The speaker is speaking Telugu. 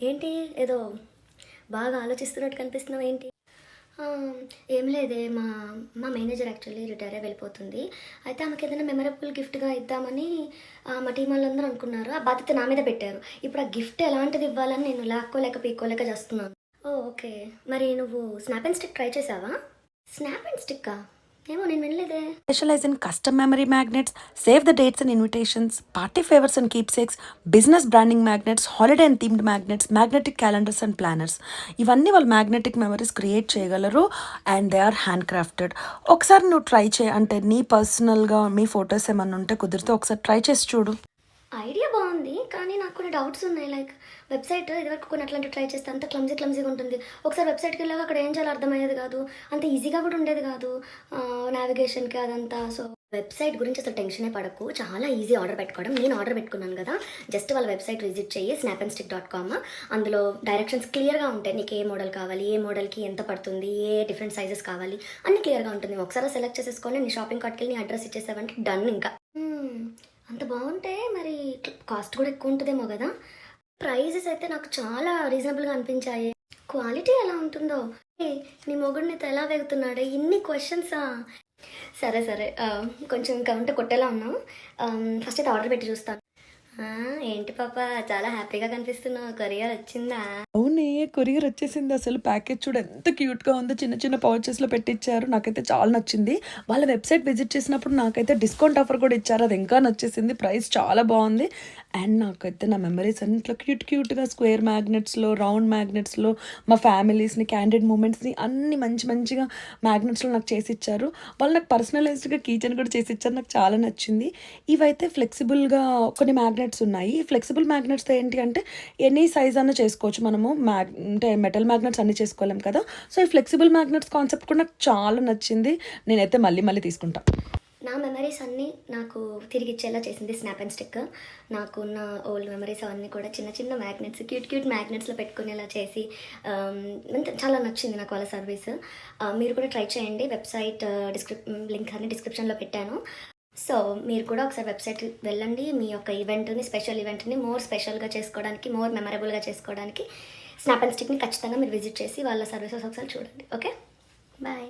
ఏంటి ఏదో బాగా ఆలోచిస్తున్నట్టు కనిపిస్తున్నావు ఏంటి? ఆ, ఏం లేదే, మా మా మేనేజర్ యాక్చువల్లీ రిటైర్ అయి వెళ్ళిపోతుంది. అయితే ఆమెకి ఏదైనా మెమరబుల్ గిఫ్ట్గా ఇద్దామని మా టీం వాళ్ళందరూ అనుకున్నారు. ఆ బాధ్యత నా మీద పెట్టారు. ఇప్పుడు ఆ గిఫ్ట్ ఎలాంటిది ఇవ్వాలని నేను లాక్కోలేక పీక్కోలేక చేస్తున్నాను. ఓ ఓకే. మరి నువ్వు స్నాప్ అండ్ స్టిక్ ట్రై చేసావా? స్నాప్ అండ్ స్టిక్కా? ఏమో నేను వినలేదే. Specialize in custom memory magnets, save the dates and invitations, party favors and keepsakes, business branding magnets, holiday and themed magnets, magnetic calendars and planners. ఇవన్నీ వాళ్ళు మ్యాగ్నెటిక్ మెమరీస్ క్రియేట్ చేయగలరు and they are hand crafted. ఒకసారి నువ్వు ట్రై చేయి, అంటే నీ పర్సనల్గా మీ ఫొటోస్ ఏమన్నా ఉంటే కుదిరితే ఒకసారి ట్రై చేసి చూడు. ఐడియా బాగుంది, కానీ నాకు కొన్ని డౌట్స్ ఉన్నాయి. లైక్ వెబ్సైట్ ఇదివరకు కొన్ని అట్లాంటివి ట్రై చేస్తే అంత క్లమ్జీగా ఉంటుంది. ఒకసారి వెబ్సైట్కి వెళ్ళాక అక్కడ ఏం చేయాలో అర్థమయ్యేది కాదు, అంత ఈజీగా కూడా ఉండేది కాదు నావిగేషన్కి అదంతా. సో వెబ్సైట్ గురించి అసలు టెన్షనే పడకు, చాలా ఈజీ ఆర్డర్ పెట్టుకోవడం. నేను ఆర్డర్ పెట్టుకున్నాను కదా, జస్ట్ వాళ్ళ వెబ్సైట్ విజిట్ చేయి, snapandstick.com. అందులో డైరెక్షన్స్ క్లియర్గా ఉంటాయి. నీకు ఏ మోడల్ కావాలి, ఏ మోడల్కి ఎంత పడుతుంది, ఏ డిఫరెంట్ సైజెస్ కావాలి అన్నీ క్లియర్గా ఉంటుంది. ఒకసారి సెలెక్ట్ చేసేసుకొని నీ షాపింగ్ కార్ట్కి వెళ్ళి నీ అడ్రస్ ఇచ్చేసావంటే డన్. ఇంకా అంత బాగుంటే మరి కాస్ట్ కూడా ఎక్కువ ఉంటుందేమో కదా. ప్రైజెస్ అయితే నాకు చాలా రీజనబుల్గా అనిపించాయి. క్వాలిటీ ఎలా ఉంటుందో, నీ మొగుడు నీతో ఎలా వెగుతున్నాడే, ఇన్ని క్వశ్చన్సా? సరే సరే, కొంచెం ఇంకా ఉంటే కొట్టేలా ఉన్నాం. ఫస్ట్ అయితే ఆర్డర్ పెట్టి చూస్తాను. ఏంటి పాప, చాలా హ్యాపీగా కనిపిస్తున్నావు, కొరియర్ వచ్చిందా? అవునే, కొరియర్ వచ్చేసింది. అసలు ప్యాకేజ్ చూడు ఎంత క్యూట్గా ఉందో, చిన్న చిన్న పౌచెస్లో పెట్టించారు. నాకైతే చాలా నచ్చింది. వాళ్ళ వెబ్సైట్ విజిట్ చేసినప్పుడు నాకైతే డిస్కౌంట్ ఆఫర్ కూడా ఇచ్చారు, అది ఇంకా నచ్చేసింది. ప్రైస్ చాలా బాగుంది. అండ్ నాకైతే నా మెమరీస్ అన్నిట్లో క్యూట్గా స్క్వేర్ మ్యాగ్నెట్స్లో, రౌండ్ మ్యాగ్నెట్స్లో మా ఫ్యామిలీస్ని, క్యాండిడ్ మూమెంట్స్ని అన్ని మంచిగా మ్యాగ్నెట్స్లో నాకు చేసి ఇచ్చారు. వాళ్ళు నాకు పర్సనలైజ్డ్గా కీచెన్ కూడా చేసి ఇచ్చారు, నాకు చాలా నచ్చింది. ఇవైతే ఫ్లెక్సిబుల్గా కొన్ని మ్యాగ్నెట్స్ ఉన్నాయి. ఫ్లెక్సిబుల్ మ్యాగ్నెట్స్తో ఏంటి అంటే ఎనీ సైజ్ అన్న చేసుకోవచ్చు మనము. అంటే మెటల్ మ్యాగ్నెట్స్ అన్ని చేసుకోలేం కదా. సో ఈ ఫ్లెక్సిబుల్ మ్యాగ్నెట్స్ కాన్సెప్ట్ కూడా నాకు చాలా నచ్చింది. నేనైతే మళ్ళీ తీసుకుంటా. నా మెమరీస్ అన్నీ నాకు తిరిగి ఇచ్చేలా చేసింది స్నాప్ అండ్ స్టిక్. నాకున్న ఓల్డ్ మెమరీస్ అవన్నీ కూడా చిన్న చిన్న మ్యాగ్నెట్స్, క్యూట్ మ్యాగ్నెట్స్లో పెట్టుకునేలా చేసి చాలా నచ్చింది నాకు వాళ్ళ సర్వీస్. మీరు కూడా ట్రై చేయండి. వెబ్సైట్ లింక్ అన్ని డిస్క్రిప్షన్లో పెట్టాను. సో మీరు కూడా ఒకసారి వెబ్సైట్కి వెళ్ళండి. మీ యొక్క ఈవెంట్ని, స్పెషల్ ఈవెంట్ని మోర్ స్పెషల్గా చేసుకోవడానికి, మోర్ మెమరబుల్గా చేసుకోవడానికి స్నాప్ అండ్ స్టిక్ని ఖచ్చితంగా మీరు విజిట్ చేసి వాళ్ళ సర్వీసెస్ ఒకసారి చూడండి. Okay, bye.